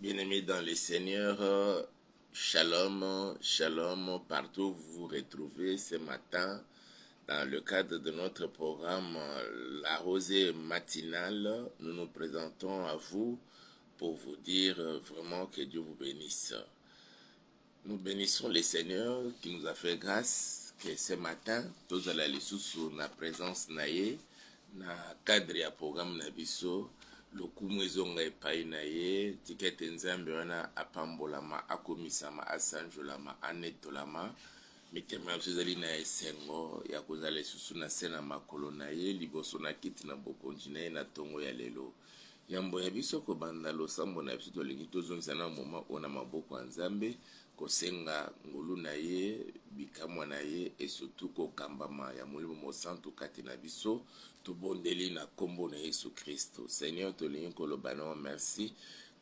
Bien-aimés dans les seigneurs, shalom, shalom, partout où vous vous retrouvez ce matin dans le cadre de notre programme La Rosée matinale. Nous nous présentons à vous pour vous dire vraiment que Dieu vous bénisse. Nous bénissons les seigneurs qui nous a fait grâce que ce matin, tous à la sous la présence naïe, na cadre ya programme na biso. Lokumu ezonga epai na ye tikete nzambe wana apambolama akomisama asanjolama anetolama mitema ya biso ezali na esengo ya kozala lisusu na se na makolo na ye liboso na kiti na bokonzi na ye na ntongo ya lelo yambo ya biso kobanda losambo na biso tolingi tozongisa na moma oyo na maboko ya nzambe kosenga ngolu na ye bikamwa na ye esurtout kokambama ya molimo mosantu kati na biso tobondeli na kombo na Yesu Kristo. Seigneur tolingi koloba na merci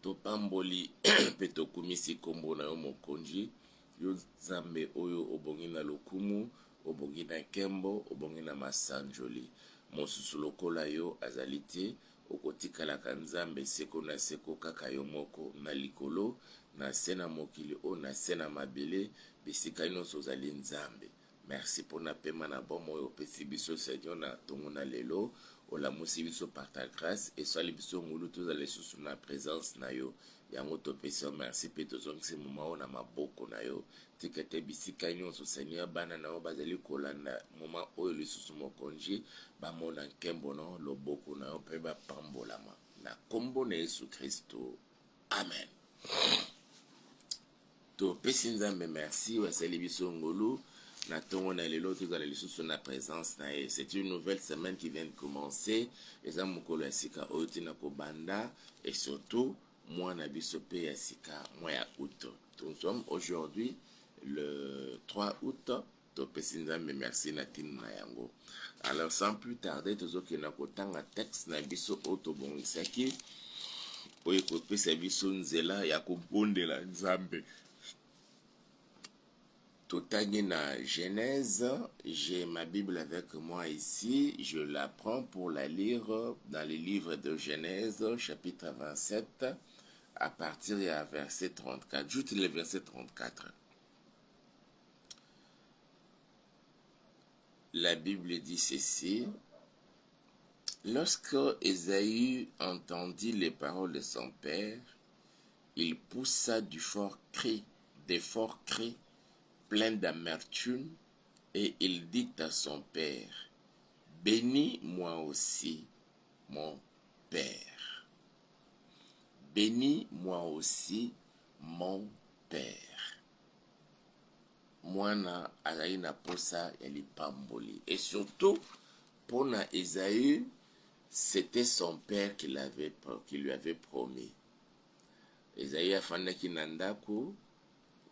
topamboli mpe tokumisi kombo na yo mokonzi yo nzambe oyo obongi na lokumu obongi na nkembo obongi na masanjoli mosusu lokola yo azali te okotikalaka nzambe seko na seko kaka yo moko na likolo na se na mokili oyo na se na mabele bisika nyonso ozali nzambe. Merci mpona pema na bomo oyo opesi biso Seigneur na ntongo na lelo olamusi biso par ta grâce esali biso ngulu tozala lisusu na présence na yo yango topesi yo merci mpe tozongisi moma oyo na maboko na yo tika te bisika nyonso Seigneur bana na yo bazali kolanda moma oyo lisusu mokonzi bamona nkembo na yo loboko na yo mpe bapambolama na kombo na Yesu Kristo amen. Topesi nzambe merci wasali biso ngulu na tongo na lelo tozala lisusu na présence na ye. C'est une nouvelle semaine qui vient de commencer eza mokolo ya sika oyo tina kobanda et surtout mois na biso pe ya sika mois ya août. Nous sommes aujourd'hui le 3 août topesi nzambe merci na tino na yango. Alors sans plus tarder tozokenda kotanga texte na biso oyo tobongisaki oyo ekopesa biso nzela ya kobondela nzambe. Totangi na Genèse, j'ai ma Bible avec moi ici, je la prends pour la lire dans le livre de Genèse, chapitre 27, à partir du verset 34, juste le verset 34. La Bible dit ceci: lorsque Ésaü entendit les paroles de son père, il poussa des forts cris, plein d'amertume, et il dit à son père: bénis-moi aussi, mon père. Bénis-moi aussi, mon père. Mwana azali na posa ya lipamboli. Et surtout, pour na Ésaü, c'était son père qui lui avait promis. Ésaü afandaki na ndako.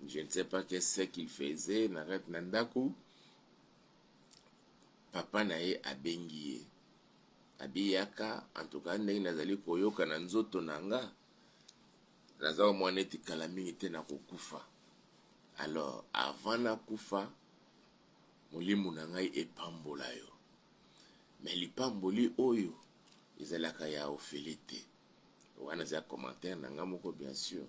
Je ne sais pas qu'est-ce qu'il faisait. N'arrête nandaku. Papa nae abengi ye. Abiyaka. En tout cas, ndenge nazali koyoka na nzoto nanga. Naza mwana etikala mingi te na kokufa. Alors, avant na kufa, molimo na ngai epambola yo. Mais lipamboli oyo, ezalaka ya ofele te. Wana za commentaire nanga moko bien sûr.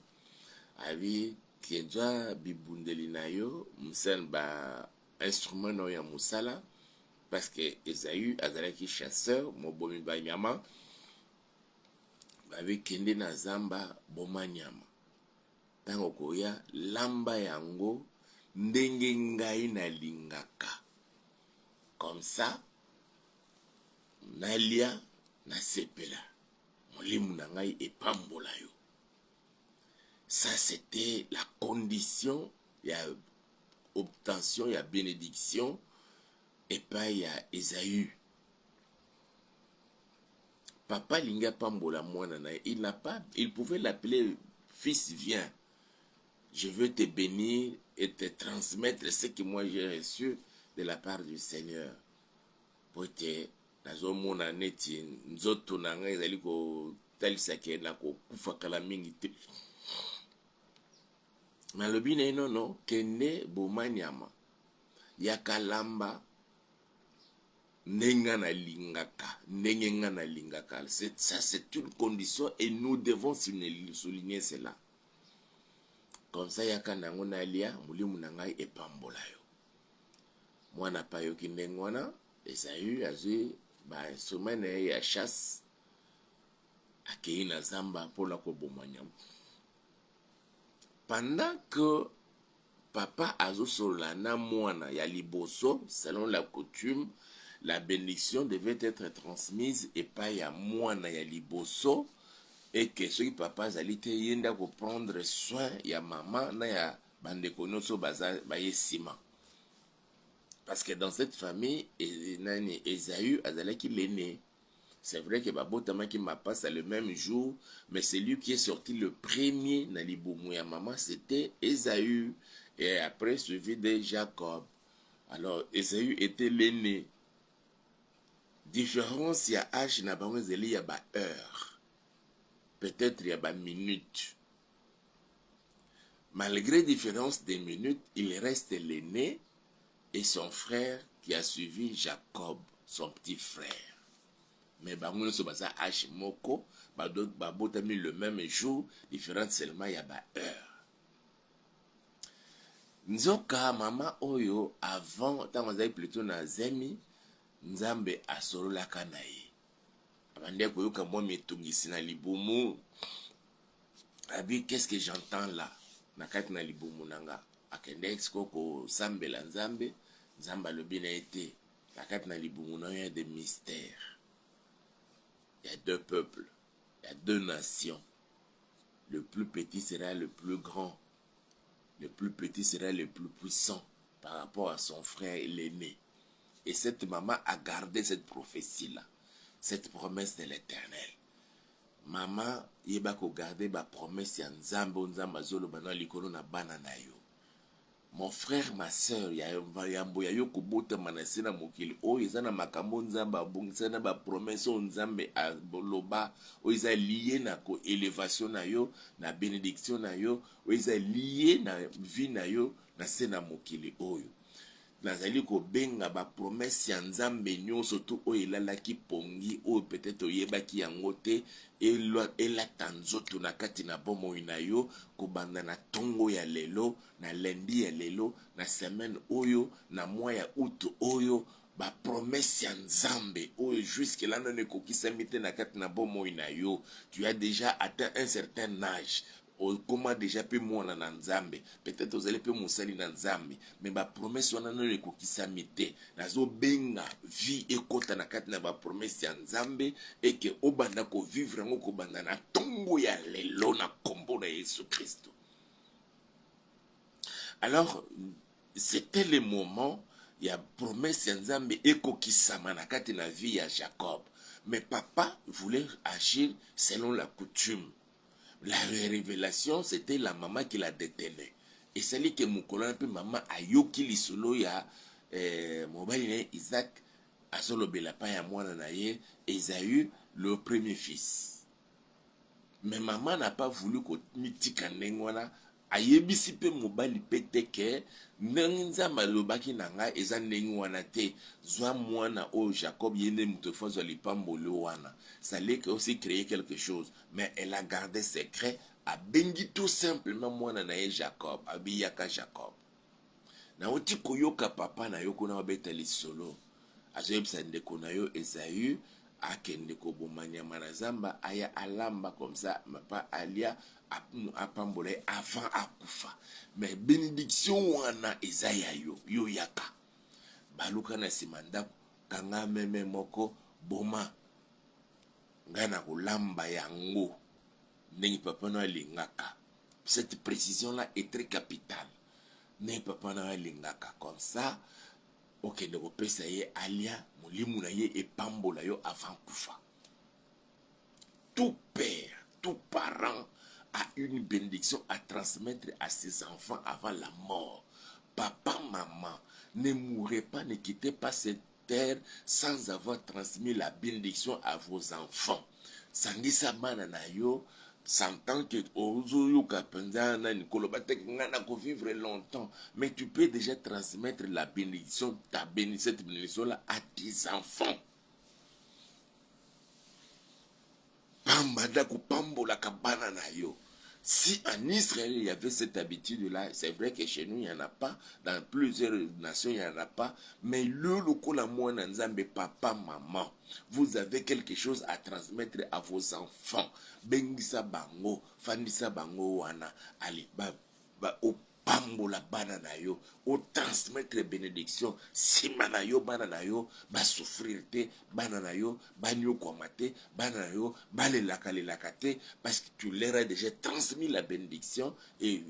Abi kienja bibundeli na yo musala ba instrument na ya musala parce que Ésaü azalaki chasseur mobomi ba nyama babe kende na zamba boma nyama tango koya lamba yango ndenge ngai na lingaka comme ça nalia na sepela molimu na ngai epambola yo. Ça, c'était la condition, il y a obtention, il y a bénédiction, et pas il y a Ésaü. Papa Linga Pambola Mouanana, il pouvait l'appeler fils, viens. Je veux te bénir et te transmettre ce que moi j'ai reçu de la part du Seigneur. Pour te, nazo mona neti, nzoto nanga ezali ko talisake na ko kufa kala mingi te. Malobi na non kende bomanyama yakalamba nenga na lingaka ça c'est une condition et nous devons souligner cela. Comme ça yaka nango na lia mulimu na ngai epambola yo. Mwana pa yoki ndenge wana Esaü azwi ba instrument na ye ya chasse akei na zamba mpona koboma nyama. Pendant que papa azosolola na mwana ya liboso, selon la coutume, la bénédiction devait être transmise epai ya mwana ya liboso, et que soki papa azali te yenda ko prendre soin ya mama na ya bandeko nyonso baye nsima. Parce que dans cette famille, Esaü azalaki l'aîné. C'est vrai que Babotama qui m'a passé le même jour, mais celui qui est sorti le premier dans l'Iboumou ya maman, c'était Esaü. Et après, suivi de Jacob. Alors, Esaü était l'aîné. Différence, il y a H, il y a heure. Peut-être il y a minute. Malgré différence des minutes, il reste l'aîné et son frère qui a suivi Jacob, son petit frère. Mais bangono so basa H moko, babotami le même jour, différence seulement il y a heure. Nzoka mama oyo avant tant plutôt na zemi nzambe asolola kana ye. Abande ko yoka mo metungisi na libumu. Abi qu'est-ce que j'entends là? Na kati na libumu nanga. Akende exko ko sambela nzambe, nzamba le bien été. Na kati na libumu na y a des mystères. Il y a deux peuples, il y a deux nations. Le plus petit sera le plus grand. Le plus petit sera le plus puissant par rapport à son frère l'aîné. Et cette maman a gardé cette prophétie-là, cette promesse de l'Éternel. Maman, yeba ko garder ba promesse ya nzambe nzamba zolo bana likolo na bana na yo. Mon frère, ma soeur, yambo ya yo kubota manasina mokili o ezana makambo nzamba abongisana ba promesse nzambe a boloba o eza lié na ko élévation na yo na bénédiction na yo o eza lié na vie na yo na sena mokili oyo. Nazali ko benga ba promesse ya nzambe nyonso to o elalaki pongi o peut-être oyebaki yango te elata nzoto na kati na bomoi na yo kobanda na tongo ya lelo na lendi ya lelo na semaine oyo na mois ya août oyo ba promesse ya nzambe oyo jusque là non ekokisami te na kati na bomoi na yo. Tu as déjà atteint un certain âge. Comment déjà peut mwana na nzambe peut-être vous allez peut mosali na nzambe mais ba promesse wana no ekokisami te nazo benga vie ekota na kati na ba promesse ya nzambe et que obanda ko vivre ngo ko banda na tongo ya lelo na kombo na Yesu Kristo. Alors c'était le moment ya promesse ya nzambe ekokisama na kati na vie ya Jacob, mais papa voulait agir selon la coutume. La révélation, c'était la maman qui la détenait. Et c'est lui que mon collègue, maman, a yoki lisolo ya mobile Isaac, azolo belapa ya mwana na ye, Esaü, le premier fils. Mais maman n'a pas voulu que mitika nengwana, ayebisi pe mobile pete ke, nenza malobaki nanga, eza nengwana te, zwa mwana o Jacob yene mutofozo lipambolo wana. Ça allait aussi créer quelque chose, mais elle a gardé secret, a bengi tout simplement mwana na ye Jacob, abiyaka Jacob. Na oti koyoka papa na yoko na obeta lisolo, azoyebisa ndeko na yo Esaü, akende koboma nyama na zamba aya alamba comme ça mapa alia apambola avant akufa. Mais bénédiction wana eza ya yo yaka baluka na simanda kanga meme moko boma ngana kolamba yango ndenge papa na alingaka. Cette précision là est très capitale. Ne papa na alingaka comme ça okende kopesa ye alia molimu na ye epambola yo avant kufa. Tout père, tout parent a une bénédiction à transmettre à ses enfants avant la mort. Papa, maman, ne mourrez pas, ne quittez pas cette terre sans avoir transmis la bénédiction à vos enfants. Sangisa mana na yo, s'entend que ozoyoka pendana nikolobatek ngana ko vivre longtemps, mais tu peux déjà transmettre la bénédiction, cette bénédiction là à tes enfants. Pambada ko pambola kabana na yo. Si en Israël, il y avait cette habitude-là, c'est vrai que chez nous, il n'y en a pas. Dans plusieurs nations, il n'y en a pas. Mais le lokola mwana nzambe, papa, maman, vous avez quelque chose à transmettre à vos enfants. Bengisa bango, fandisa bango wana, allez, pambola bana na yo, o transmettre bénédiction, sima na yo bana na yo, ba souffrir te, bana na yo, ba nyokoma te, bana na yo, ba lelaka te, parce que tu leur as déjà transmis la bénédiction, et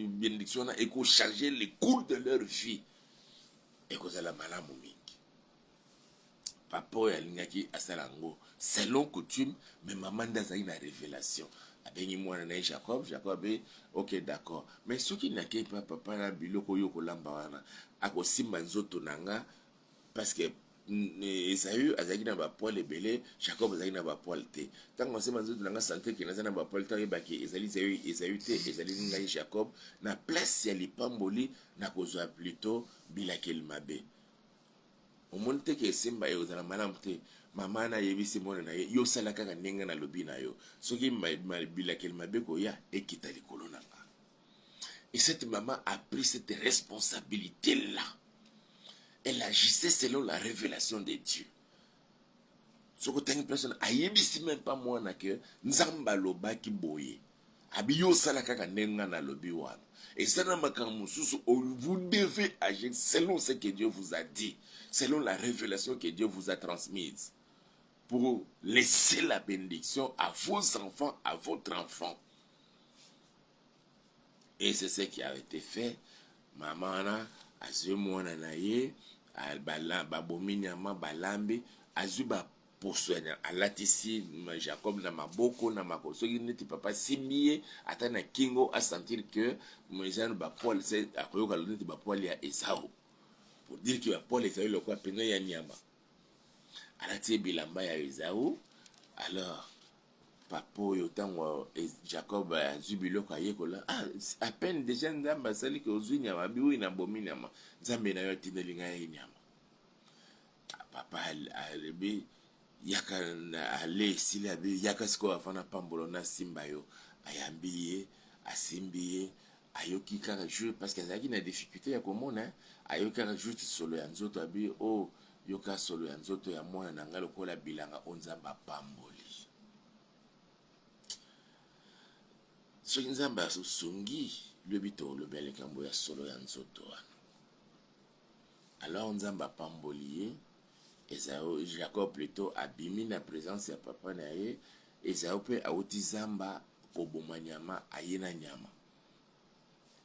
bénédiction et qu'on changer les cours de leur vie, et qu'on a la malamu mingi. Papa ya lingaki asalango, selon coutume, mais maman d'azali na révélation. Abengi mwana na Jacob, Jacob est ok d'accord. Mais ce qui n'a pas papa na biloko yoko lamba wana, ako simba nzoto nanga, parce que Esaü azali na ba poil ebele, Jacob azali na ba poil te. Tant qu'on simba nzoto nanga santé ki nazana ba poil te baki ezali Esaü te, ezali ngai Jacob na place ya lipamboli na kozwa plutôt bilakel mabe. Omoni te ke esemba ye ozala malamu te mama na yebisi mwana na ye yo sala kaka ndenge na lobi na yo soki bilakeli mabe koya ekita likolo na nga. Et cette maman a pris cette responsabilité là, elle agissait selon la révélation de Dieu. Soko tangi personne ayebisi même pas mwana ke nzamba lobaki boye abi yo sala kaka ndenge na lobi wana. Et ça, vous devez agir selon ce que Dieu vous a dit, selon la révélation que Dieu vous a transmise, pour laisser la bénédiction à vos enfants, à votre enfant. Et c'est ce qui a été fait. Maman a zé mwana na ye, babominyama balambi, azuba posonya alatisi Jacob na maboko na makoso neti papa simbiye ata na kingo a sentir que mojano ba Paul c'est akoyoka neti ba Paul ya Esau pour dire que ba Paul Esau le quoi peno ya nyama alati bilamba ya Esau. Alors papa yo tango Jacob azubilo ka yekola à peine déjà ndamba sali que ozwi nyama biwi na bomi nyama nzambe na yo tineli ngai nyama. Papa alebe yaka na ale sila be yaka siko afana pambolo na simba yo ayambiye asimbiye ayoki kaka jeu parce que azaki na difficulté ya komona ayoki kaka juste solo ya nzoto abi o yoka solo ya nzoto ya mwana na ngalo kola bilanga onzamba pamboli soki nzamba asungi lobi to lobele kambo ya solo ya nzoto wana. Alors nzamba pamboli Esau, Jacob plutôt abimi na présence ya papa na ye. Esau pe auti zamba koboma nyama ayena nyama.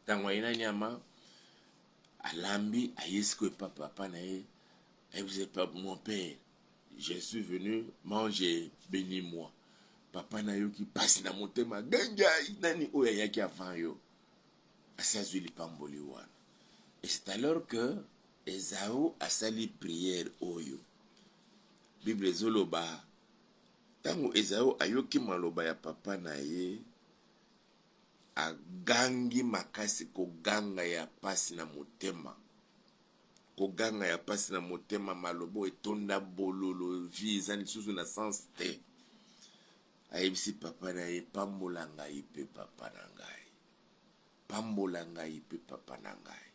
Tango ayena nyama alambi ayesko pa papa na ye. Et vous êtes pas mon père. Je suis venu manger, bénis-moi. Papa na yo ki passe na motema ganja nani oya yaki avant yo. Asazui lipamboli wana. Et c'est alors que Esau a sali prière oyo. Bible zoloba tango Esau ayoki maloba ya papa na ye agangi makasi koganga ya pasi na motema, koganga ya pasi na motema malobo etonda bololo vie eza lisusu na sens te. Ayebisi papa na ye pambola ngai pe papa na ngai, pambola ngai pe papa na ngai.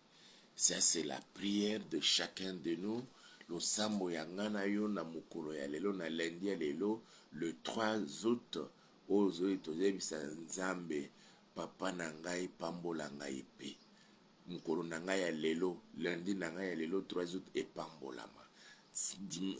Ça c'est la prière de chacun de nous. Losambo ya ngana yo na mukolo ya lelo na lundi ya lelo le 3 août ozo tozebisa nzambe papa na ngai pambola ngai pe mukolo na ngai ya lelo lundi na ngai ya lelo 3 août epambolama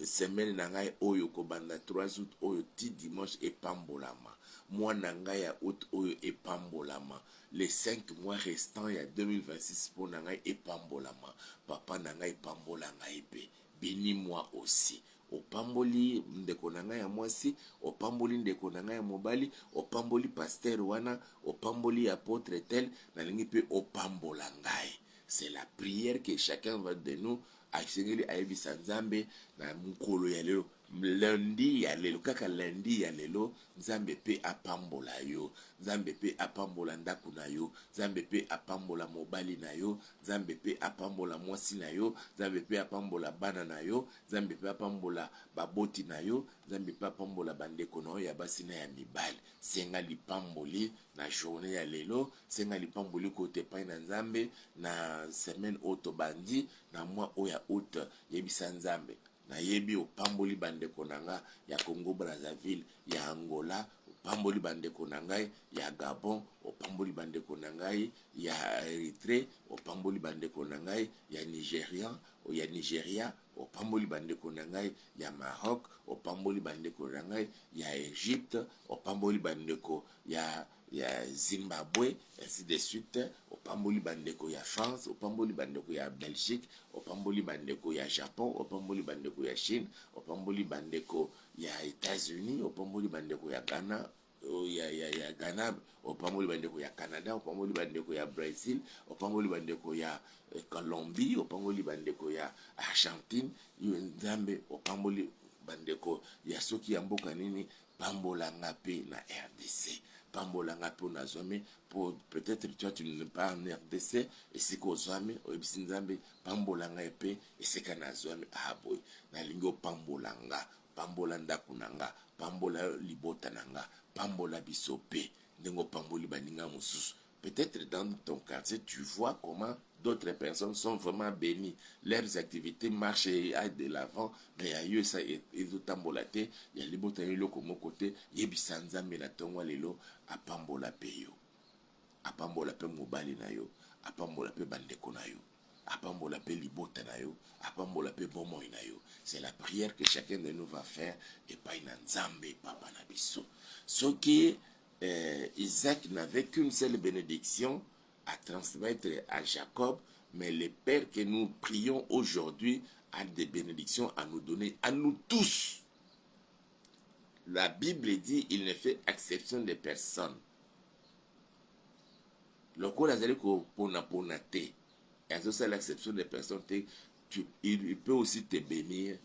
semaine na ngai oyo kobanda 3 août oyo ti dimanche epambolama mois na ngai ya août oyo epambolama les 5 mois restants ya 2026 pour na ngai epambolama papa na ngai pambola ngai pe. Bénis-moi aussi. Opamboli ndeko na ngai ya mwasi, opamboli ndeko na ngai ya mobali, opamboli pasteur wana, opamboli apôtre tel, na lingi pe opambola ngai. C'est la prière que chacun va de nous a sengeli ayebisa nzambe na mukolo ya lelo lundi ya lelo, kaka lundi ya lelo, nzambe pe apambola yo, nzambe pe apambola ndako na yo, nzambe pe apambola mobali na yo, nzambe pe apambola mwasi na yo, nzambe pe apambola bana na yo, nzambe pe apambola baboti na yo, nzambe pe apambola bandeko na yo ya basi na ya mibali. Senga lipamboli na journée ya lelo, senga lipamboli kote pai na nzambe na semaine oto bandi na mwa oya août yebisa nzambe. Na yebi opamboli bandeko na nga ya Congo Brazzaville, ya Angola, opamboli bandeko na ngai ya Gabon, opamboli bandeko na ngai ya Eritrea, opamboli bandeko na ngai ya Nigeria, opamboli bandeko na ngai ya Maroc, opamboli bandeko na ngai ya Egypte, opamboli bandeko ya Zimbabwe, ainsi de suite, opamboli bandeko ya France, opamboli bandeko ya Belgique, opamboli bandeko ya Japon, opamboli bandeko ya Chine, opamboli bandeko ya États-Unis, opamboli bandeko ya Ghana, ya Ghana, opamboli bandeko ya Canada, opamboli bandeko ya Brésil, opamboli bandeko ya Colombie, opamboli bandeko ya Argentine, nzambe opamboli bandeko ya soki ya mboka nini, pambola nga pe na RDC. Pambola nga pe na zome, pour peut-être toi tu n'es pas en RDC et c'est qu'au zome oyebisi nzambe pambola nga pe et c'est qu'à na zome aboy na lingo pambola nga, pambola ndako na nga, pambola libota na nga, pambola biso pe ndengo pamboli baninga mosusu. Peut-être dans ton quartier tu vois comment d'autres personnes sont vraiment bénies, leurs activités marchent et aillent de l'avant, mais ailleurs ça ezotambolaté ya libota yeloko mokote yebisa nzambe na tongo lelo apambola pe yo, apambola pe mobali na yo, apambola pe bandeko na yo, apambola pe libota na yo, apambola pe bomoi na yo. C'est la prière que chacun de nous va faire et pas na nzambe papa na biso. Ce qui Isaac n'avait qu'une seule bénédiction à transmettre à Jacob, mais le Père que nous prions aujourd'hui a des bénédictions à nous donner, à nous tous. La Bible dit il ne fait exception de personne. Le corps azali ko pona te, et ça l'exception de personne te, il peut aussi te bénir,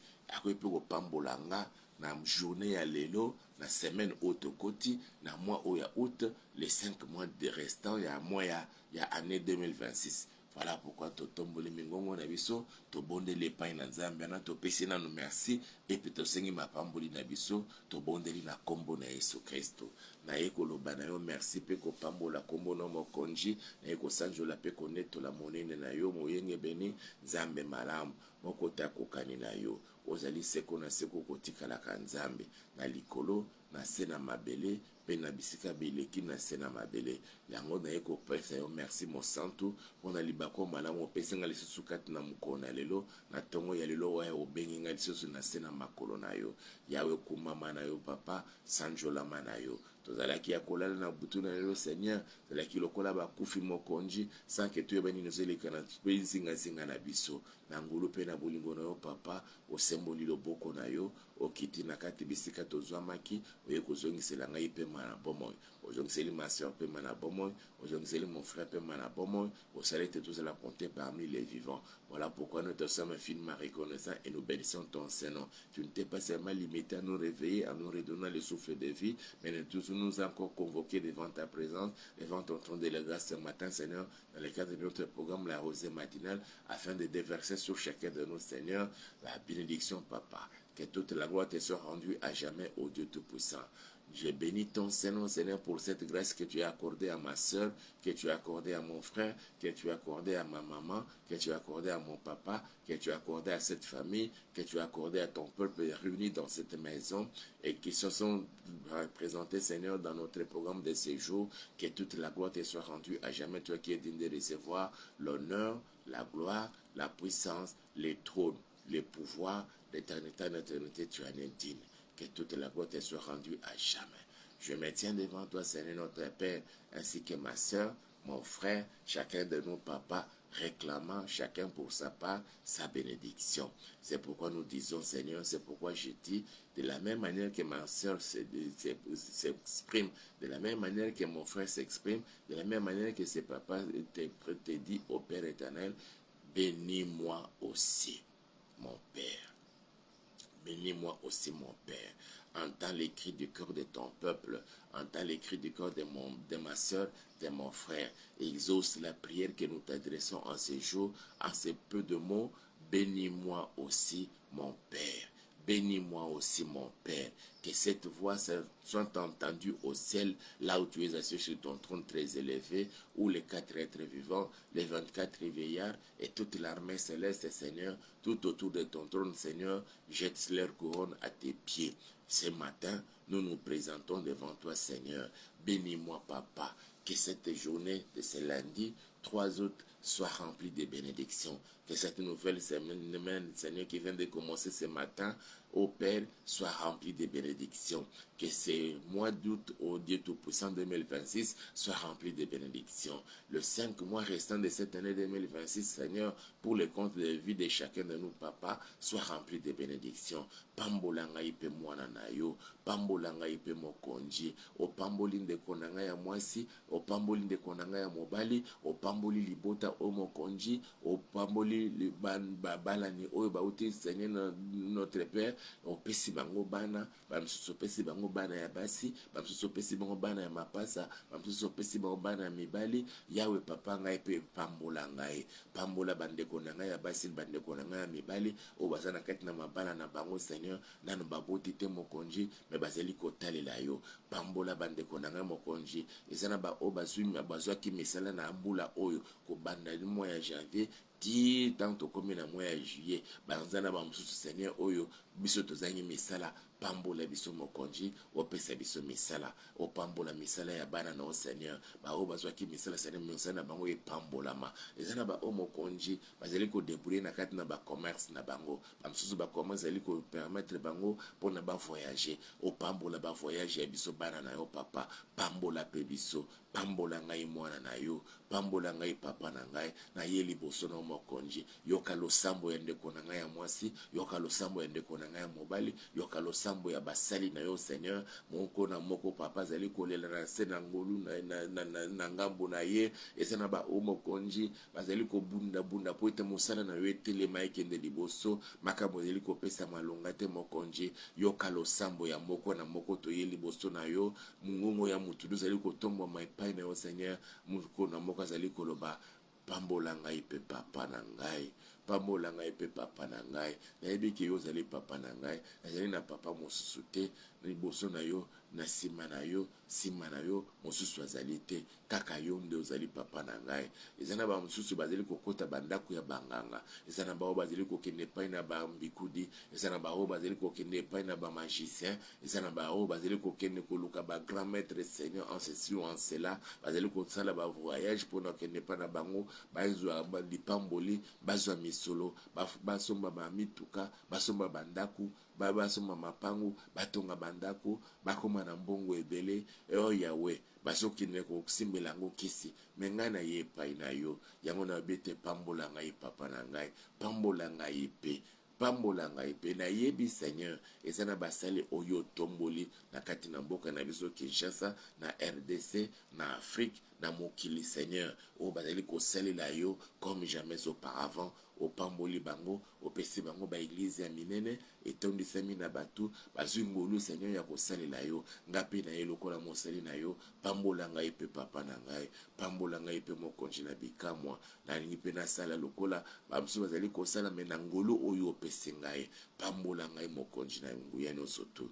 il peut pambola nga na journée ya lelo, na semaine haute koti, na mois oya août, les 5 mois de restant ya mois ya année 2026. Voilà pourquoi totomboli mingongo na biso, to bonde le pain na nzambe na to pesi na no merci et puis to sengi mapamboli na biso, to bondeli na kombo na Yesu Kristo. Na eko loba na yo merci pe ko pambola kombo no mokonji, na eko sanjola pe ko neto la monene na yo moyenge beni nzambe malamu moko ta kokani na yo. Ozali seko na seko kotikala ka nzambe na likolo na sena mabele pe na bisika bileki na sena mabele yango na yeko pesa yo merci mo santu pona libako malamu opesa nga lisusu kati na mukona lelo na tongo ya lelo wa obengi nga lisusu na sena makolo na yo yawe kumama na yo papa sanjola mana yo tozalaki ya kolala na butu na lelo Seigneur tozalaki lokola bakufi mokonji sans que tu ebani nozeleka na pe zinga na biso na ngulu pe na bolingo na yo papa osemboli loboko na yo okiti na kati bisika tozwamaki oye kozongisela ngai pe mana bomoi ozongiseli ma soeur pe mana bomoi ozongiseli mon frère pe mana bomoi osali te tozala compter parmi les vivants. Voilà pourquoi nous te sommes infiniment reconnaissants et nous bénissons ton Saint-Nom. Tu ne t'es pas seulement limité à nous réveiller, à nous redonner le souffle de vie, mais nous encore convoqués devant ta présence, devant ton trône de la grâce ce matin, Seigneur, dans le cadre de notre programme La Rosée matinale, afin de déverser sur chacun de nos Seigneurs la bénédiction, Papa. Que toute la gloire te soit rendue à jamais au Dieu Tout-Puissant. Je bénis ton Saint-Nom, Seigneur, pour cette grâce que tu as accordée à ma soeur, que tu as accordée à mon frère, que tu as accordée à ma maman, que tu as accordée à mon papa, que tu as accordée à cette famille, que tu as accordée à ton peuple réuni dans cette maison et qui se sont présentés, Seigneur, dans notre programme de séjour. Que toute la gloire te soit rendue à jamais, toi qui es digne de recevoir l'honneur, la gloire, la puissance, les trônes, les pouvoirs, d'éternité en éternité, tu en es digne. Que toute la gloire te soit rendue à jamais. Je me tiens devant toi, Seigneur, notre Père, ainsi que ma soeur, mon frère, chacun de nos papas, réclamant chacun pour sa part sa bénédiction. C'est pourquoi nous disons, Seigneur, c'est pourquoi je dis, de la même manière que ma soeur s'exprime, de la même manière que mon frère s'exprime, de la même manière que ses papas te dit au Père éternel, bénis-moi aussi, mon Père. Bénis-moi aussi, mon Père. Entends les cris du cœur de ton peuple. Entends les cris du cœur de ma soeur, de mon frère. Exauce la prière que nous t'adressons en ces jours, en ces peu de mots. Bénis-moi aussi, mon Père. Bénis-moi aussi, mon Père, que cette voix soit entendue au ciel, là où tu es assis sur ton trône très élevé, où les 4 êtres vivants, les 24 veillards et toute l'armée céleste, Seigneur, tout autour de ton trône, Seigneur, jette leur couronne à tes pieds. Ce matin, nous nous présentons devant toi, Seigneur. Bénis-moi, Papa, que cette journée de ce lundi, 3 août, soit remplie de bénédictions. Que cette nouvelle semaine, Seigneur, qui vient de commencer ce matin, ô Père, soit remplie de bénédictions. Que ce mois d'août, au Dieu Tout-Puissant 2026, soit rempli de bénédictions. Le 5 mois restant de cette année 2026, Seigneur, pour le compte de la vie de chacun de nous, Papa, soit rempli de bénédictions. Pambolanga ipe mwana na yo, pambolanga ipe mokonji, o pamboli ndeko na ngai ya mwasi, o pamboli ndeko na ngai ya mobali, o pamboli libota o mokonji, o pamboli balani oyo bauti Seigneur notre Père, o pesi bango bana, bamsusu pesi bango bana ya basi, bamsusu pesi bango bana ya mapasa, bamsusu pesi bango bana ya mibali. Yawe Papa ngai pe pambola ngai, pambola bandeko na ngai ya basi, bandeko na ngai ya mibali, o bazana kati na mabala na bango Seigneur, nanu baboti te mokonji, me bazeli kotalela yo. Pambola bandeko na ngai mokonji, ezana ba o bazwaki misala na mbula oyo, kobanda mois ya janvier, ti tant tokomi na mois ya juillet, banzana ba mosusu Seigneur oyo, biso tozangi misala, pambola biso mokonji, opesa biso misala, opambola misala ya bana na o Seigneur, ba o bazwaki misala Seigneur, misala na bango epambolama. Ezana ba o mokonji, bazali ko débrouiller na kati na ba commerce na bango, ba mosusu ba commerce ali ko permettre bango pona ba voyager, opambola ba voyage ya biso bana na yo Papa, pambola pe biso, pambola ngai mwana na yo, pambola ngai papa na ngai, na ye liboso na mokonji, yoka losambo ya ndeko na ngai ya mwasi, yoka losambo ya ndeko na ngai ya mobali, yoka losambo ya basali na yo Seigneur, moko na moko Papa zali kolela na se na ngolu na ngambo na ye, eza na ba o mokonji, bazali ko bunda po ete mosala na yo etelema ekende liboso, makambo ezali kopesa malonga te mokonji, yoka losambo ya moko na moko toye liboso na yo, mungongo ya mutu zali kotomba epai na yo Seigneur, moko na moko azali koloba, pambola ngai pe papa na ngai, pambola ngai pe papa na ngai, nayebi ke yo ozali papa na ngai, nazali na papa mosusu te, liboso na yo, na nsima na yo, nsima na yo mosusu azali te, kaka yo nde ozali papa na ngai. Eza na ba mosusu bazali kokota bandako ya banganga, eza na bao bazali kokende epai na bambikudi, eza na bao bazali kokende epai na bamagicien, eza na bao bazali kokende koluka ba grand maître Seigneur en ceci ou en cela, bazali kosala ba voyage mpona kokende epai na bango, bazwa lipamboli, bazwa misolo, basomba bamituka, basomba bandako, basomba mapangu, batonga bandako, bakoma na mbongo ebele, o Yawe bazokende kosimbela yango kisi, me ngai na ye epai na yo, yango na bete pambola ngai papa na ngai, pambola ngai pe, pambola ngai pe, nayebi Seigneur eza na basali oyo tomboli na kati na mboka na biso Kinshasa, na RDC, na Afrique, na mokili Seigneur, o bazali kosalela yo comme jamais auparavant, opamboli bango, opesi bango ba église ya minene, etondisami na batu, bazwi ngolu Seigneur ya kosalela yo, ngapi na ye lokola mosali na yo, pambola ngai pe papa na ngai, pambola ngai pe mokonzi na bikamwa, nalingi pe nasala lokola bamosusu bazali kosala me na ngolu oyo opesi ngai, pambola ngai mokonzi na nguya nyonso tu.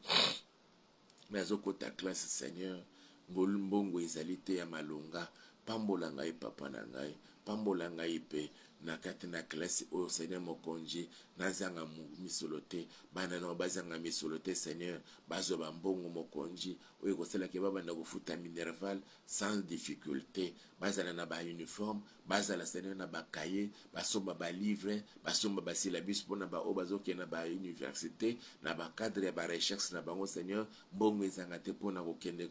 Nazokota classe Seigneur, mbongo ezali te ya malonga, pambola ngai papa na ngai, pambola ngai pe na kati na classe oyo Seigneur mokonzi, nazanga misolo te, bana na bazanga misolo te Seigneur, bazwa bambongo mokonzi oyo kosalaki babanda kofuta minerval sans difficulté, bazala na ba uniforme, bazala Seigneur na ba cahier, basomba ba livre, basomba ba syllabus mpona ba oyo bazokende na ba université, na ba cadre ya ba recherche na bango Seigneur, mbongo ezanga te mpona kokende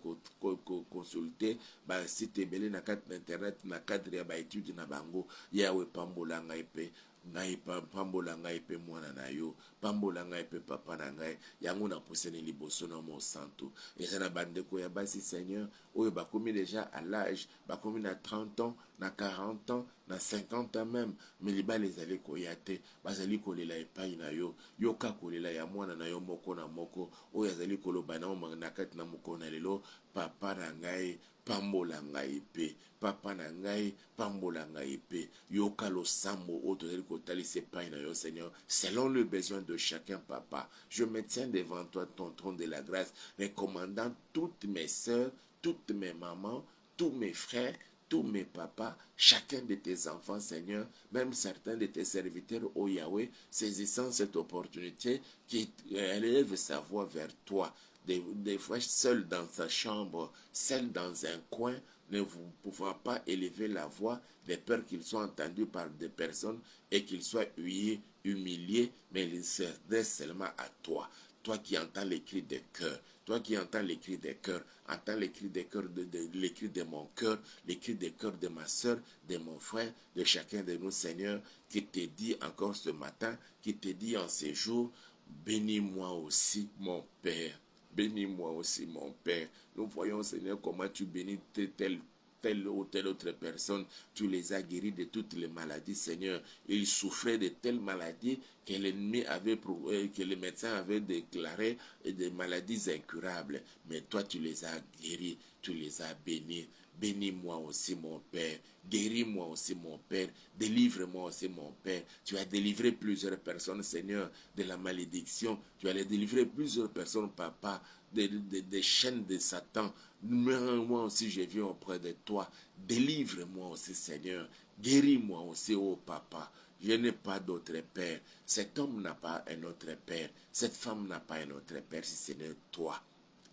consulter ba site ebele na kati na internet na cadre ya ba étude na bango. Yawe pambola ngai pe, ngai pambola ngai pe mwana na yo, pambola ngai pe papa na ngai, yango na poseni liboso na mo santo. Eza na bandeko ya basi Seigneur, oyo bakomi déjà à l'âge, bakomi na 30 ans, na 40 ans, na 50 ans même, mais libala ezali koya te, bazali kolela epai na yo, yoka kolela ya mwana na yo moko na moko, oyo azali koloba na omanga na kati na mokolo na lelo, papa na ngai, pambola ngai pe, papa na ngai, pambola ngai pe, yoka losambo oyo tozali kotalisa epai na yo Seigneur, selon le besoin de chacun papa. Je me tiens devant toi, ton trône de la grâce, recommandant toutes mes sœurs, toutes mes mamans, tous mes frères, tous mes papas, chacun de tes enfants, Seigneur, même certains de tes serviteurs, ô Yahweh, saisissant cette opportunité qui élève sa voix vers toi. Des fois, seul dans sa chambre, seul dans un coin, ne pouvant pas élever la voix, de peur qu'ils soient entendus par des personnes et qu'ils soient humiliés, mais ils s'adressent seulement à toi. Toi qui entends les cris des cœurs, toi qui entends les cris des cœurs, entends les cris des cœurs, les cris de mon cœur, les cris des cœurs de ma soeur, de mon frère, de chacun de nous, Seigneur, qui te dit encore ce matin, qui te dit en ces jours, bénis-moi aussi, mon Père. Bénis-moi aussi, mon Père. Nous voyons, Seigneur, comment tu bénis telle ou telle autre personne. Tu les as guéris de toutes les maladies, Seigneur. Ils souffraient de telles maladies que l'ennemi avait, que les médecins avaient déclaré des maladies incurables. Mais toi, tu les as guéris, tu les as bénis. Bénis-moi aussi, mon Père. Guéris-moi aussi, mon Père. Délivre-moi aussi, mon Père. Tu as délivré plusieurs personnes, Seigneur, de la malédiction. Tu as délivré plusieurs personnes, Papa, des chaînes de Satan. Moi aussi, je viens auprès de toi. Délivre-moi aussi, Seigneur. Guéris-moi aussi, oh Papa. Je n'ai pas d'autre Père. Cet homme n'a pas un autre Père. Cette femme n'a pas un autre Père, si ce n'est toi.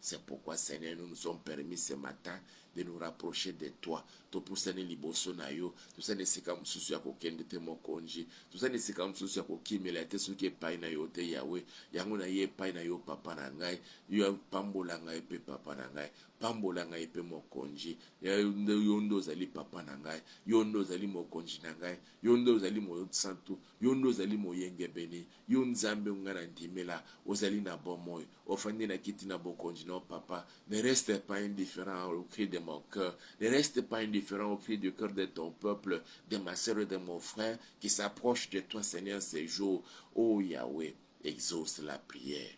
C'est pourquoi, Seigneur, nous nous sommes permis ce matin de nous rapprocher de toi. Topusani liboso na yo, tusani sika mususu ya kokende te mokonji, tusani sika mususu ya kokimela te soki epai na yo te Yahweh, yango na ye epai na yo papa na ngai, yo pambola ngai pe papa na ngai, pambola ngai pe mokonji, yo ndo ozali papa na ngai, yo ndo ozali mokonji na ngai, yo ndo ozali mo santu, yo ndo ozali moyenge beni, yo nzambe nga na ndimela, ozali na bomoi, ofandi na kiti na bokonji non papa, ne reste pas indifférent au cri de mon cœur, ne reste pas indifférent au cri du cœur de ton peuple, de ma sœur et de mon frère qui s'approche de toi, Seigneur, ces jours. Oh Yahweh, exauce la prière.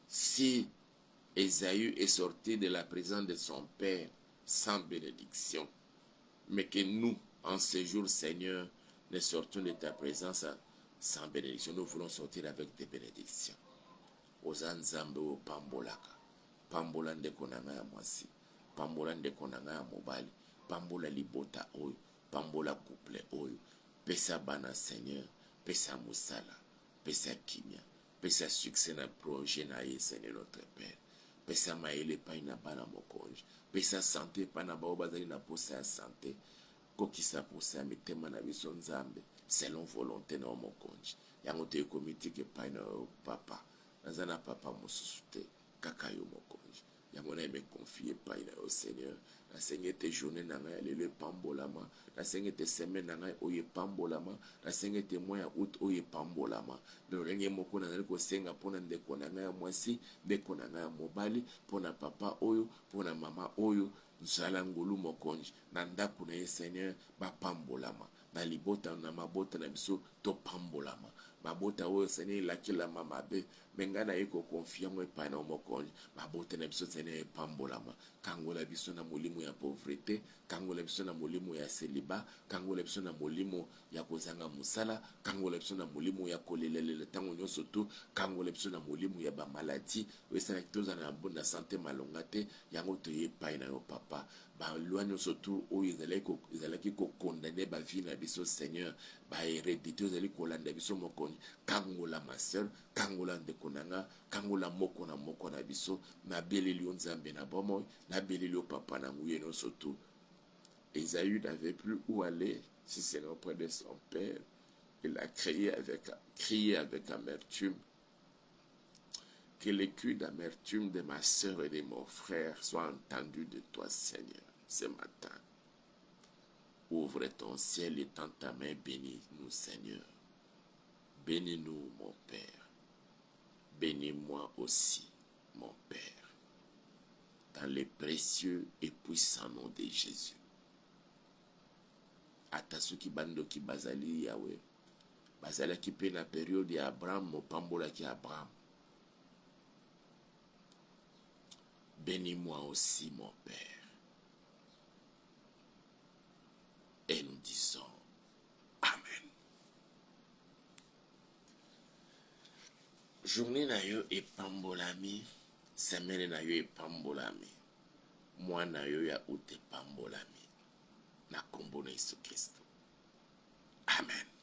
Si Ésaü est sorti de la présence de son père sans bénédiction, mais que nous, en ce jour, Seigneur, ne sortons de ta présence sans bénédiction, nous voulons sortir avec des bénédictions. Ozanzambe o pambolaka, pambola ndeko na ngai ya mwasi, pambola ndeko na ngai ya mobali, pambola libota oyo, pambola couple oyo, pesa bana Seigneur, pesa musala, pesa kimia, pesa succès na projet na ye Seigneur notre Père, pesa maele pai na bana mokonzi, pesa santé pa na bao bazali na posa ya santé, kokisa posa ya mitema na biso nzambe, selon volonté na mokonzi, yango te komitike pai na papa, nazana papa mosusu te kaka yo mokonzi yango na me confie epai na yo Seigneur, nasengi ete journée na ngai ya lelo epambolama, nasengi ete semaine na ngai oyo epambolama, nasengi ete mois ya août oyo epambolama, lolenge moko nazali kosenga mpona ndeko na ngai ya mwasi, ndeko na ngai ya mobali, mpona papa oyo, mpona mama oyo, nzala ngolu mokonzi na ndako na ye Seigneur, bapambolama na libota na mabota na biso topambolama, mabota oyo Seigneur elakilama mabe, menga na ye kokonfia ngo epai na mokonzi, mabota na biso Seigneur epambolama, kangola biso na molimo ya pauvreté, kangola biso na molimo ya célibat, kangola biso na molimo ya kozanga musala, kangola biso na molimo ya kolelele ntango nyonso tu, kangola biso na molimo ya bamaladi oyo esalaki tozala na santé malonga te, yango toye epai na yo papa, balwa nyonso tu oyo ezalaki kokondane bavi na biso Seigneur, bahérédité oyo ezali kolanda biso mokonzi, kangola ma sœur, kangola ndeko na nga, kangola moko na biso, nabeleli yo nzambe na bomoi, nabeleli yo papa na nguye nyonso tu. Ésaü n'avait plus où aller si ce n'est auprès de son père. Il a crié avec amertume. Que les cris d'amertume de ma sœur et de mon frère soient entendus de toi, Seigneur, ce matin. Ouvre ton ciel et tends ta main, bénis-nous, Seigneur. Bénis-nous, mon Père. Bénis-moi aussi, mon Père. Dans le précieux et puissant nom de Jésus. Atasuki bando ki bazali Yahweh. Bazala ki pe na période ya Abraham, mopambola ki Abraham. Bénis-moi aussi, mon Père. Et nous disons Amen. Journée na yo epambolami, semaine na yo epambolami. Mois na yo ya ute pambolami. Na kombo na Yesu Kristo. Amen.